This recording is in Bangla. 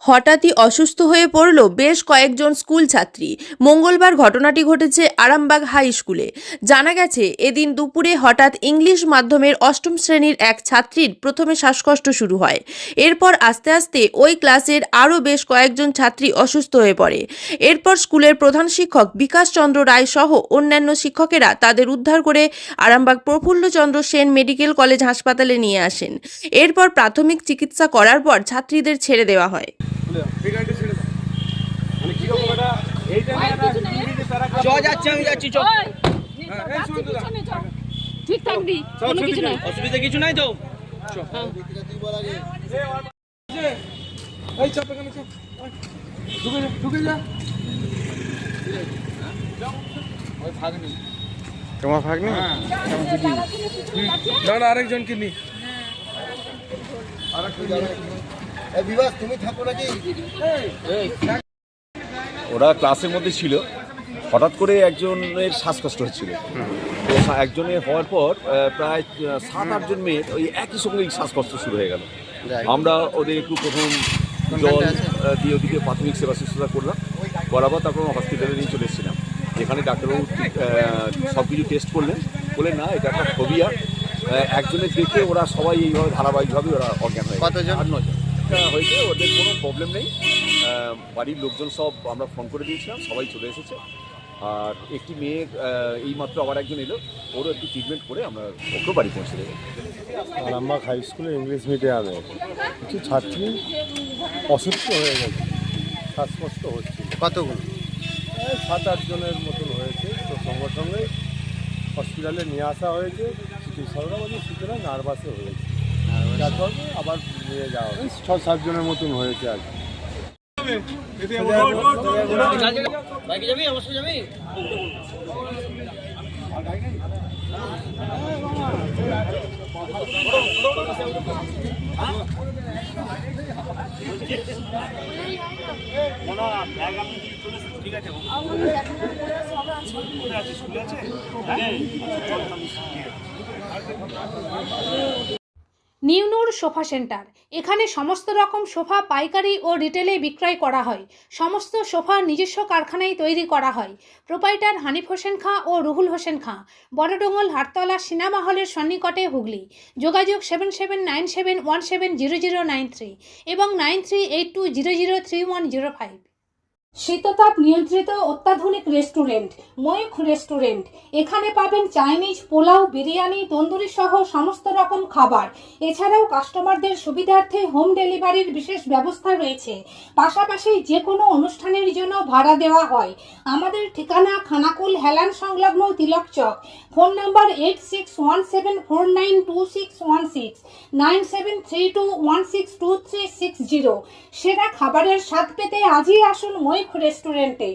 হঠাৎই অসুস্থ হয়ে পড়ল বেশ কয়েকজন স্কুল ছাত্রী। মঙ্গলবার ঘটনাটি ঘটেছে আরামবাগ হাই স্কুলে। জানা গেছে, এদিন দুপুরে হঠাৎ ইংলিশ মাধ্যমের অষ্টম শ্রেণীর এক ছাত্রীর প্রথমে শ্বাসকষ্ট শুরু হয়। এরপর আস্তে আস্তে ওই ক্লাসের আরও বেশ কয়েকজন ছাত্রী অসুস্থ হয়ে পড়ে। এরপর স্কুলের প্রধান শিক্ষক বিকাশ চন্দ্র রায় সহ অন্যান্য শিক্ষকেরা তাদের উদ্ধার করে আরামবাগ প্রফুল্লচন্দ্র সেন মেডিকেল কলেজ হাসপাতালে নিয়ে আসেন। এরপর প্রাথমিক চিকিৎসা করার পর ছাত্রীদের ছেড়ে দেওয়া হয়। ঠিক থাকবি, কোনো কিছু নাই, অসুবিধা কিছু নাই তো। তোমার ভাগ্নি না আরেকজনকে নি তুমি থাকো নাকি? ওরা ক্লাসের মধ্যে ছিল, হঠাৎ করে একজনের শ্বাসকষ্ট হচ্ছিল। তো একজনের হওয়ার পর প্রায় 7-8 জন মেয়ের ওই একই সঙ্গে শ্বাসকষ্ট শুরু হয়ে গেল। আমরা ওদের একটু প্রথম জল দিয়ে ওদিকে প্রাথমিক সেবা শুশ্রূষা করলাম, বরাবর তারপর হসপিটালে নিয়ে চলে এসেছিলাম। এখানে ডাক্তারবাবু সব কিছু টেস্ট করলেন, বলে না এটা একটা ফোবিয়া। একজনের দেখে ওরা সবাই এইভাবে ধারাবাহিকভাবে ওরা অজ্ঞান হয়ে গেছে। 8-9 জন হয়েছে, ওদের কোনো প্রবলেম নেই। বাড়ির লোকজন সব আমরা ফোন করে দিয়েছিলাম, সবাই চলে এসেছে। আর একটি মেয়ের এইমাত্র আবার একজন এলো, ওরও একটু ট্রিটমেন্ট করে আমরা ওকেও বাড়ি পৌঁছে দেবো। আরামবাগ হাই স্কুলে ইংলিশ মিডিয়ামে কিছু ছাত্রী অসুস্থ হয়ে গেছে, শ্বাসকষ্ট হচ্ছে। কতগুলো? 7-8 জনের মতন হয়েছে। তো সঙ্গে সঙ্গে হসপিটালে নিয়ে আসা হয়েছে। চিকিৎসকরা বলছে সুতরাং নার্ভাসে হয়েছে, তারপর আবার নিয়ে যাওয়া হবে। 6-7 জনের মতন হয়েছে আর কি। নিউনুর সোফা সেন্টার। এখানে সমস্ত রকম সোফা পাইকারি ও রিটেলে বিক্রয় করা হয়। সমস্ত সোফা নিজস্ব কারখানায় তৈরি করা হয়। প্রোপাইটার হানিফ হোসেন খাঁ ও রুহুল হোসেন খাঁ, বড়ডোঙ্গল হাটতলা সিনেমা হলের সন্নিকটে, হুগলি। যোগাযোগ 7797170093 এবং 9382003105। শীততাপ নিয়ন্ত্রিত অত্যাধুনিক রেস্টুরেন্ট ময়ূখ রেস্টুরেন্ট। এখানে পাবেন চাইনিজ, পোলাও, বিরিয়ানি, তন্দুরি সহ সমস্ত রকম খাবার। এছাড়াও কাস্টমারদের সুবিধার্থে হোম ডেলিভারির বিশেষ ব্যবস্থা রয়েছে। পাশাপাশি যে কোনো অনুষ্ঠানের জন্য ভাড়া দেওয়া হয়। আমাদের ঠিকানা খানাকুল হেলান সংলগ্ন তিলক চক। Phone number 8617492616 9732162360। সেরা খাবারের স্বাদ পেতে আজই আসুন ময়ূখ রেস্টুরেন্টে।